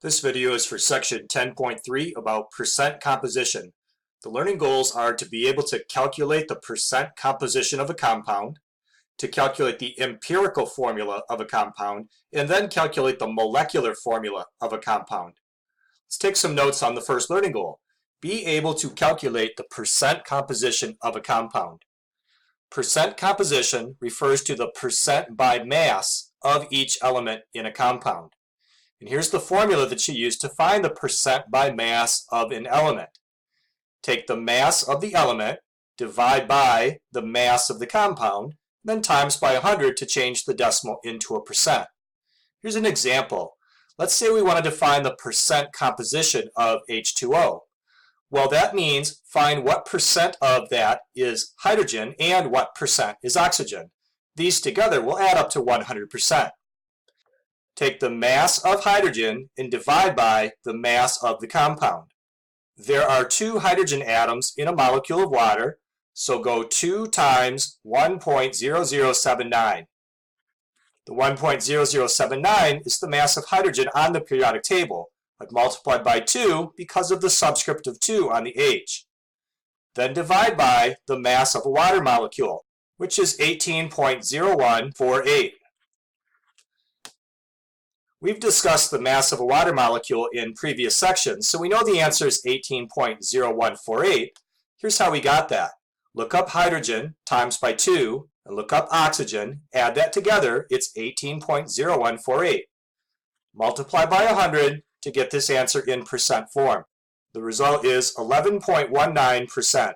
This video is for section 10.3 about percent composition. The learning goals are to be able to calculate the percent composition of a compound, to calculate the empirical formula of a compound, and then calculate the molecular formula of a compound. Let's take some notes on the first learning goal. Be able to calculate the percent composition of a compound. Percent composition refers to the percent by mass of each element in a compound. And here's the formula that you use to find the percent by mass of an element. Take the mass of the element, divide by the mass of the compound, then times by 100 to change the decimal into a percent. Here's an example. Let's say we wanted to find the percent composition of H2O. Well, that means find what percent of that is hydrogen and what percent is oxygen. These together will add up to 100%. Take the mass of hydrogen and divide by the mass of the compound. There are 2 hydrogen atoms in a molecule of water, so go 2 times 1.0079. The 1.0079 is the mass of hydrogen on the periodic table. I've multiplied by 2 because of the subscript of 2 on the H. Then divide by the mass of a water molecule, which is 18.0148. We've discussed the mass of a water molecule in previous sections, so we know the answer is 18.0148. Here's how we got that. Look up hydrogen times by 2, and look up oxygen, add that together, it's 18.0148. Multiply by 100 to get this answer in percent form. The result is 11.19%.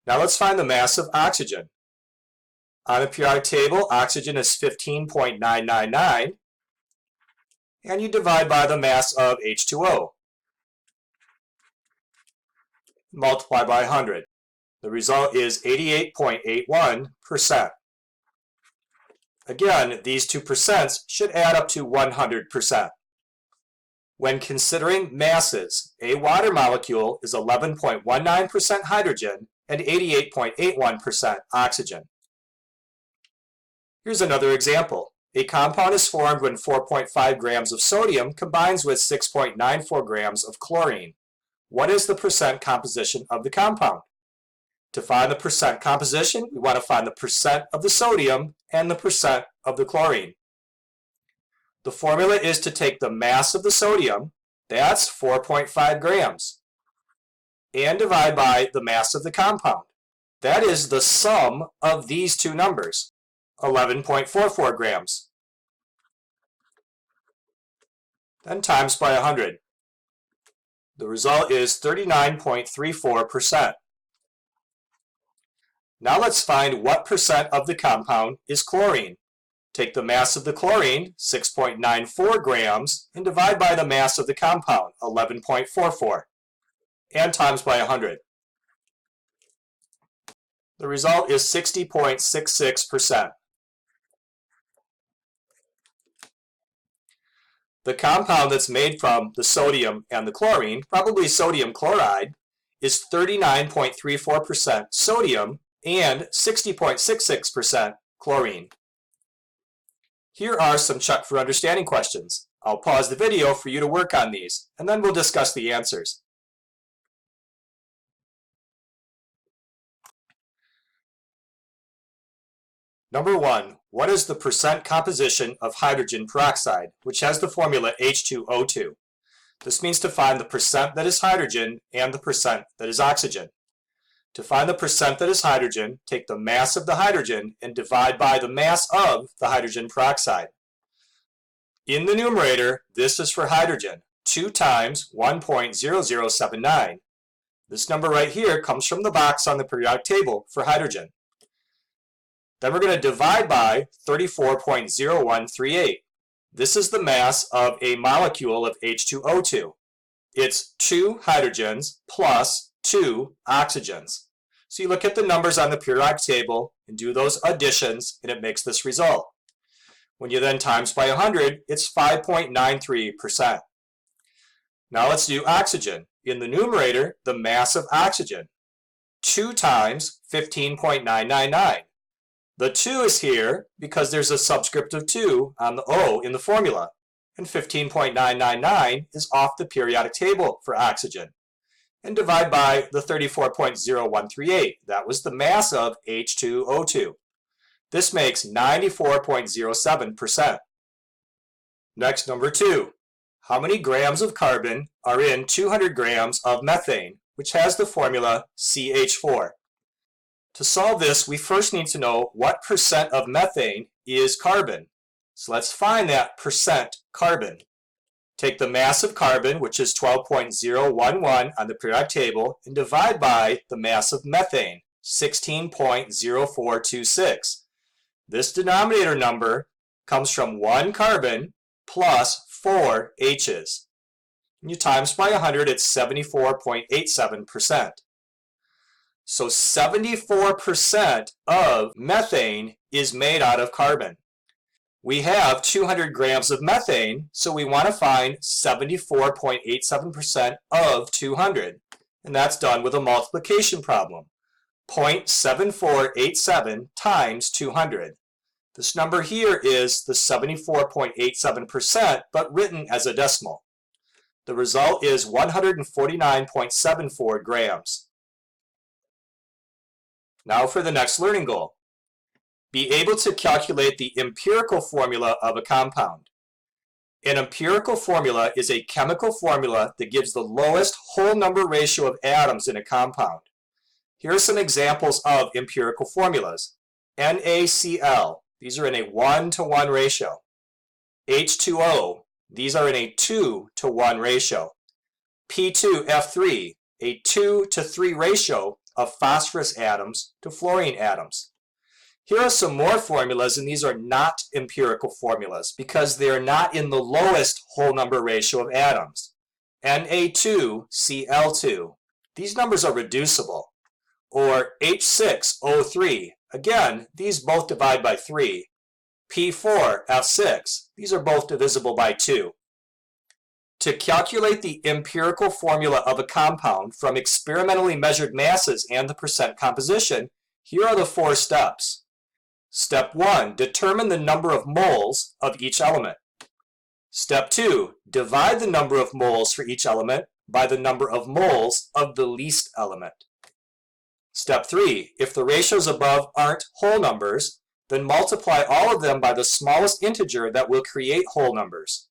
Now let's find the mass of oxygen. On the periodic table, oxygen is 15.999, and you divide by the mass of H2O. Multiply by 100. The result is 88.81%. Again, these two percents should add up to 100%. When considering masses, a water molecule is 11.19% hydrogen and 88.81% oxygen. Here's another example. A compound is formed when 4.5 grams of sodium combines with 6.94 grams of chlorine. What is the percent composition of the compound? To find the percent composition, we want to find the percent of the sodium and the percent of the chlorine. The formula is to take the mass of the sodium, that's 4.5 grams, and divide by the mass of the compound. That is the sum of these two numbers. 11.44 grams. Then times by 100. The result is 39.34%. Now let's find what percent of the compound is chlorine. Take the mass of the chlorine, 6.94 grams, and divide by the mass of the compound, 11.44, and times by 100. The result is 60.66%. The compound that's made from the sodium and the chlorine, probably sodium chloride, is 39.34% sodium and 60.66% chlorine. Here are some check for understanding questions. I'll pause the video for you to work on these, and then we'll discuss the answers. Number 1, what is the percent composition of hydrogen peroxide, which has the formula H2O2? This means to find the percent that is hydrogen and the percent that is oxygen. To find the percent that is hydrogen, take the mass of the hydrogen and divide by the mass of the hydrogen peroxide. In the numerator, this is for hydrogen, 2 times 1.0079. This number right here comes from the box on the periodic table for hydrogen. Then we're going to divide by 34.0138. This is the mass of a molecule of H2O2. It's 2 hydrogens plus 2 oxygens. So you look at the numbers on the periodic table and do those additions, and it makes this result. When you then times by 100, it's 5.93%. Now let's do oxygen. In the numerator, the mass of oxygen, 2 times 15.999. The 2 is here because there's a subscript of 2 on the O in the formula, and 15.999 is off the periodic table for oxygen. And divide by the 34.0138. That was the mass of H2O2. This makes 94.07%. Next, number 2. How many grams of carbon are in 200 grams of methane, which has the formula CH4? To solve this, we first need to know what percent of methane is carbon. So let's find that percent carbon. Take the mass of carbon, which is 12.011 on the periodic table, and divide by the mass of methane, 16.0426. This denominator number comes from 1 carbon plus 4 H's. And you times by 100, it's 74.87%. So 74% of methane is made out of carbon. We have 200 grams of methane, so we want to find 74.87% of 200. And that's done with a multiplication problem. 0.7487 times 200. This number here is the 74.87%, but written as a decimal. The result is 149.74 grams. Now for the next learning goal. Be able to calculate the empirical formula of a compound. An empirical formula is a chemical formula that gives the lowest whole number ratio of atoms in a compound. Here are some examples of empirical formulas. NaCl, these are in a 1-to-1 ratio. H2O, these are in a 2-to-1 ratio. P2F3, a 2-to-3 ratio of phosphorus atoms to fluorine atoms. Here are some more formulas, and these are not empirical formulas because they are not in the lowest whole number ratio of atoms. Na2Cl2, these numbers are reducible. Or H6O3, again, these both divide by 3. P4F6, these are both divisible by 2. To calculate the empirical formula of a compound from experimentally measured masses and the percent composition, here are the 4 steps. Step 1, determine the number of moles of each element. Step 2, divide the number of moles for each element by the number of moles of the least element. Step 3, if the ratios above aren't whole numbers, then multiply all of them by the smallest integer that will create whole numbers.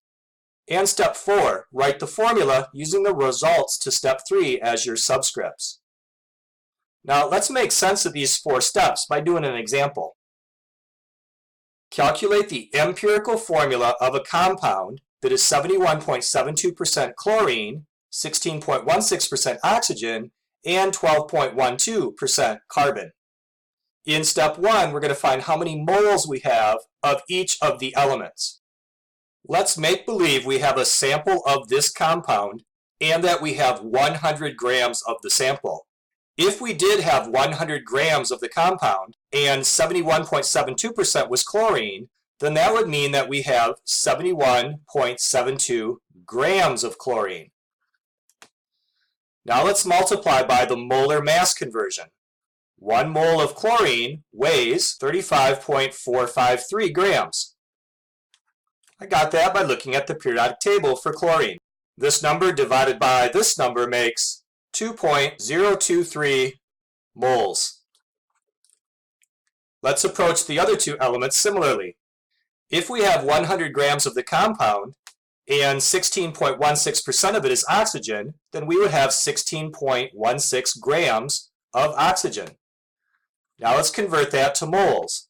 And step 4, write the formula using the results to step 3 as your subscripts. Now let's make sense of these 4 steps by doing an example. Calculate the empirical formula of a compound that is 71.72% chlorine, 16.16% oxygen, and 12.12% carbon. In step 1, we're going to find how many moles we have of each of the elements. Let's make believe we have a sample of this compound and that we have 100 grams of the sample. If we did have 100 grams of the compound and 71.72% was chlorine, then that would mean that we have 71.72 grams of chlorine. Now let's multiply by the molar mass conversion. 1 mole of chlorine weighs 35.453 grams. I got that by looking at the periodic table for chlorine. This number divided by this number makes 2.023 moles. Let's approach the other 2 elements similarly. If we have 100 grams of the compound and 16.16% of it is oxygen, then we would have 16.16 grams of oxygen. Now let's convert that to moles.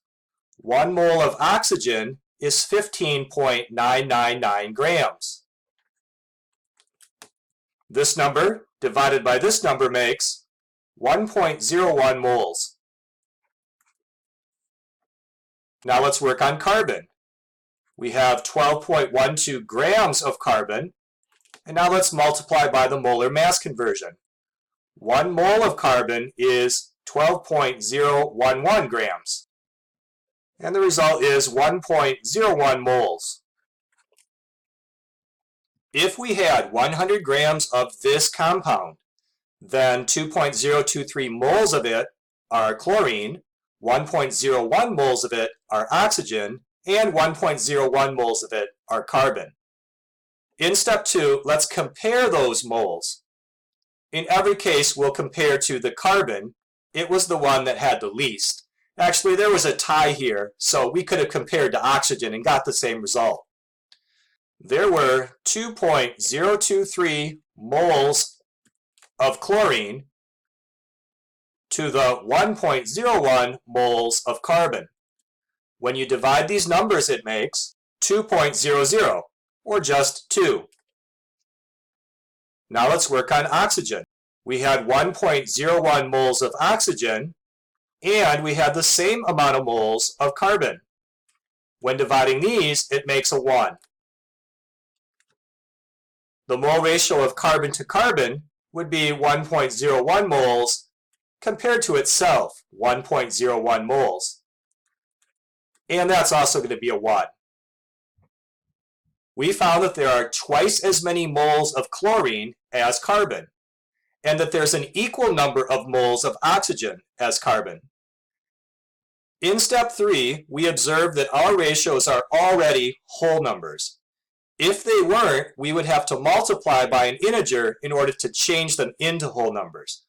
1 mole of oxygen is 15.999 grams. This number divided by this number makes 1.01 moles. Now let's work on carbon. We have 12.12 grams of carbon, and now let's multiply by the molar mass conversion. 1 mole of carbon is 12.011 grams, and the result is 1.01 moles. If we had 100 grams of this compound, then 2.023 moles of it are chlorine, 1.01 moles of it are oxygen, and 1.01 moles of it are carbon. In step 2, let's compare those moles. In every case, we'll compare to the carbon. It was the one that had the least. Actually, there was a tie here, so we could have compared to oxygen and got the same result. There were 2.023 moles of chlorine to the 1.01 moles of carbon. When you divide these numbers, it makes 2.00, or just 2. Now let's work on oxygen. We had 1.01 moles of oxygen, and we had the same amount of moles of carbon. When dividing these, it makes a 1. The mole ratio of carbon to carbon would be 1.01 moles compared to itself, 1.01 moles. And that's also going to be a 1. We found that there are twice as many moles of chlorine as carbon, and that there's an equal number of moles of oxygen as carbon. In step 3, we observed that our ratios are already whole numbers. If they weren't, we would have to multiply by an integer in order to change them into whole numbers.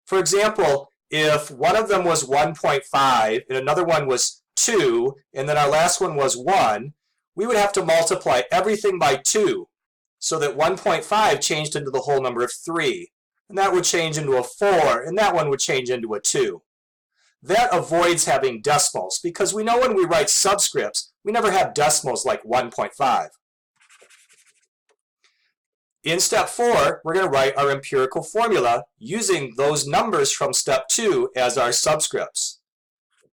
For example, if one of them was 1.5 and another one was 2, and then our last one was 1, we would have to multiply everything by 2 so that 1.5 changed into the whole number of 3, and that would change into a 4, and that one would change into a 2. That avoids having decimals, because we know when we write subscripts, we never have decimals like 1.5. In step 4, we're going to write our empirical formula using those numbers from step 2 as our subscripts.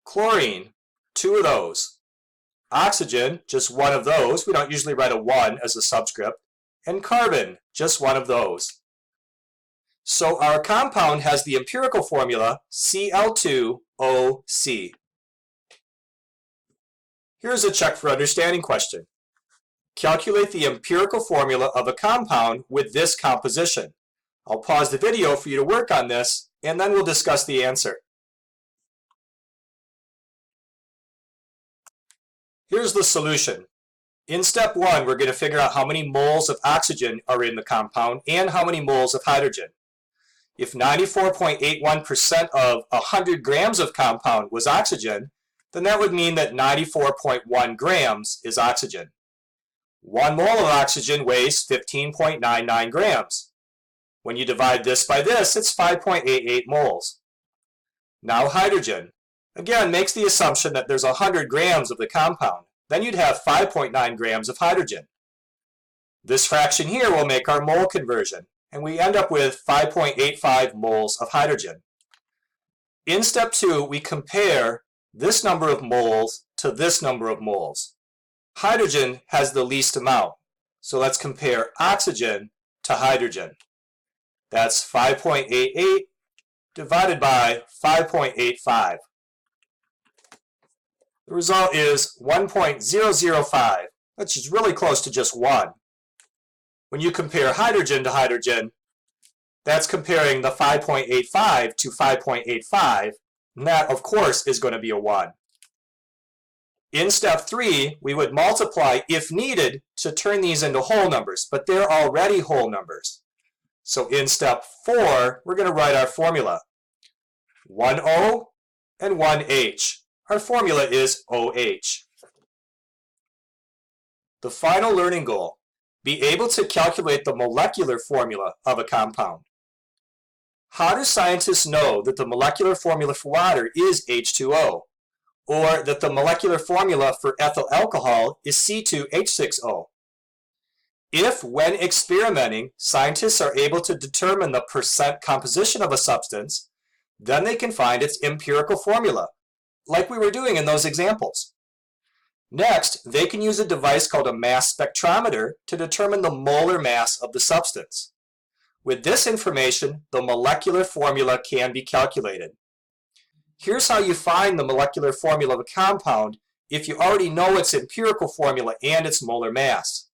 Chlorine, 2 of those. Oxygen, just 1 of those. We don't usually write a 1 as a subscript. And carbon, just 1 of those. So our compound has the empirical formula Cl2OC. Here's a check for understanding question. Calculate the empirical formula of a compound with this composition. I'll pause the video for you to work on this, and then we'll discuss the answer. Here's the solution. In step 1, we're going to figure out how many moles of oxygen are in the compound and how many moles of hydrogen. If 94.81% of 100 grams of compound was oxygen, then that would mean that 94.1 grams is oxygen. 1 mole of oxygen weighs 15.99 grams. When you divide this by this, it's 5.88 moles. Now hydrogen. Again, makes the assumption that there's 100 grams of the compound. Then you'd have 5.9 grams of hydrogen. This fraction here will make our mole conversion, and we end up with 5.85 moles of hydrogen. In step 2, we compare this number of moles to this number of moles. Hydrogen has the least amount, so let's compare oxygen to hydrogen. That's 5.88 divided by 5.85. The result is 1.005, which is really close to just 1. When you compare hydrogen to hydrogen, that's comparing the 5.85 to 5.85, and that, of course, is going to be a 1. In step 3, we would multiply, if needed, to turn these into whole numbers, but they're already whole numbers. So in step 4, we're going to write our formula. 1O and 1H. Our formula is OH. The final learning goal, be able to calculate the molecular formula of a compound. How do scientists know that the molecular formula for water is H2O? Or that the molecular formula for ethyl alcohol is C2H6O? If, when experimenting, scientists are able to determine the percent composition of a substance, then they can find its empirical formula, like we were doing in those examples. Next, they can use a device called a mass spectrometer to determine the molar mass of the substance. With this information, the molecular formula can be calculated. Here's how you find the molecular formula of a compound if you already know its empirical formula and its molar mass.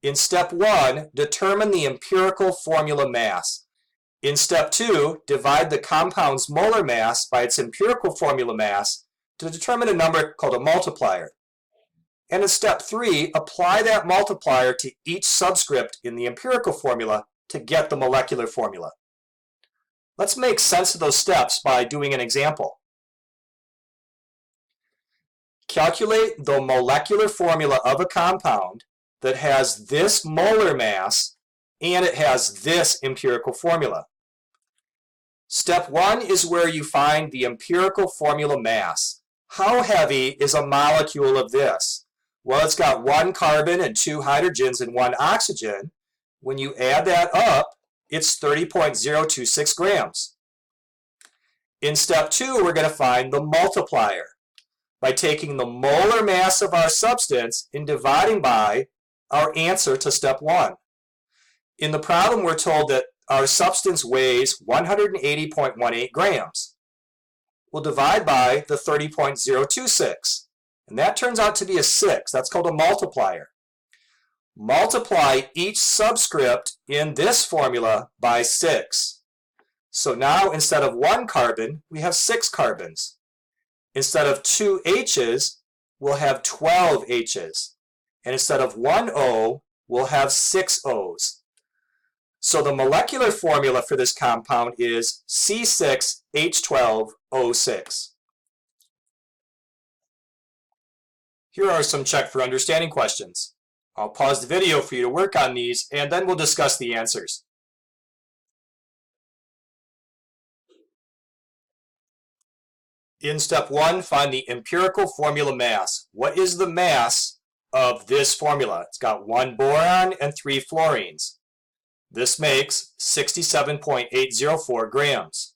In step 1, determine the empirical formula mass. In step 2, divide the compound's molar mass by its empirical formula mass to determine a number called a multiplier. And in step 3, apply that multiplier to each subscript in the empirical formula to get the molecular formula. Let's make sense of those steps by doing an example. Calculate the molecular formula of a compound that has this molar mass and it has this empirical formula. Step 1 is where you find the empirical formula mass. How heavy is a molecule of this? Well, it's got 1 carbon and 2 hydrogens and 1 oxygen. When you add that up, it's 30.026 grams. In step 2, we're going to find the multiplier by taking the molar mass of our substance and dividing by our answer to step 1. In the problem, we're told that our substance weighs 180.18 grams. We'll divide by the 30.026, and that turns out to be a 6. That's called a multiplier. Multiply each subscript in this formula by 6. So now instead of 1 carbon, we have 6 carbons. Instead of 2 H's, we'll have 12 H's. And instead of 1 O, we'll have 6 O's. So the molecular formula for this compound is C6H12O6. Here are some check for understanding questions. I'll pause the video for you to work on these, and then we'll discuss the answers. In step 1, find the empirical formula mass. What is the mass of this formula? It's got 1 boron and 3 fluorines. This makes 67.804 grams.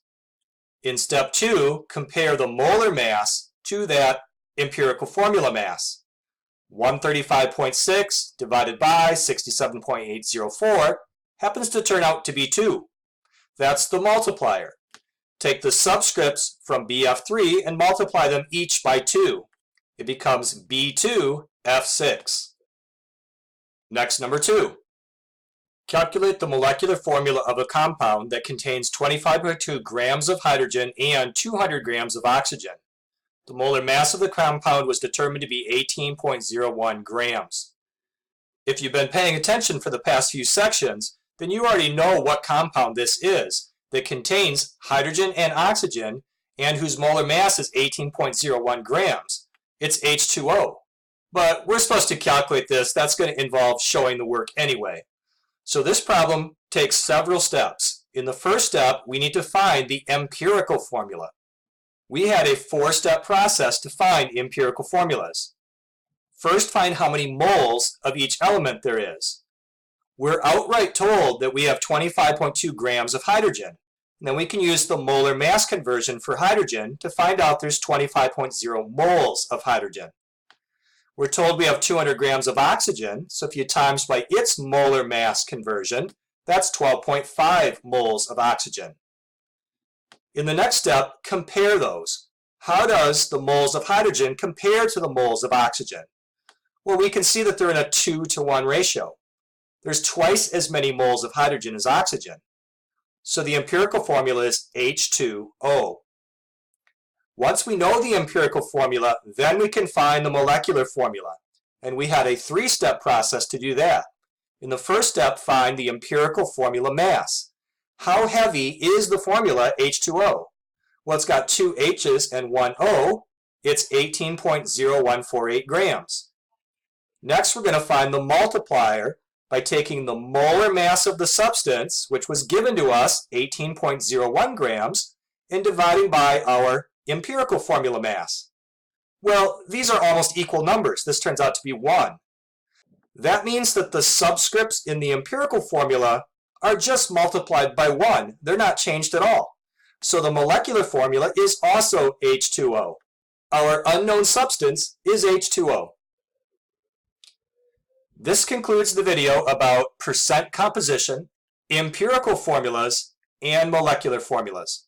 In step 2, compare the molar mass to that empirical formula mass. 135.6 divided by 67.804 happens to turn out to be 2. That's the multiplier. Take the subscripts from BF3 and multiply them each by 2. It becomes B2F6. Next, number 2. Calculate the molecular formula of a compound that contains 25.2 grams of hydrogen and 200 grams of oxygen. The molar mass of the compound was determined to be 18.01 grams. If you've been paying attention for the past few sections, then you already know what compound this is that contains hydrogen and oxygen and whose molar mass is 18.01 grams. It's H2O. But we're supposed to calculate this. That's going to involve showing the work anyway. So this problem takes several steps. In the first step, we need to find the empirical formula. We had a 4-step process to find empirical formulas. First, find how many moles of each element there is. We're outright told that we have 25.2 grams of hydrogen. And then we can use the molar mass conversion for hydrogen to find out there's 25.0 moles of hydrogen. We're told we have 200 grams of oxygen, so if you times by its molar mass conversion, that's 12.5 moles of oxygen. In the next step, compare those. How does the moles of hydrogen compare to the moles of oxygen? Well, we can see that they're in a 2-to-1 ratio. There's twice as many moles of hydrogen as oxygen. So the empirical formula is H2O. Once we know the empirical formula, then we can find the molecular formula. And we had a 3-step process to do that. In the first step, find the empirical formula mass. How heavy is the formula H2O? Well, it's got 2 H's and 1 O. It's 18.0148 grams. Next, we're going to find the multiplier by taking the molar mass of the substance, which was given to us, 18.01 grams, and dividing by our empirical formula mass. Well, these are almost equal numbers. This turns out to be 1. That means that the subscripts in the empirical formula are just multiplied by 1. They're not changed at all. So the molecular formula is also H2O. Our unknown substance is H2O. This concludes the video about percent composition, empirical formulas, and molecular formulas.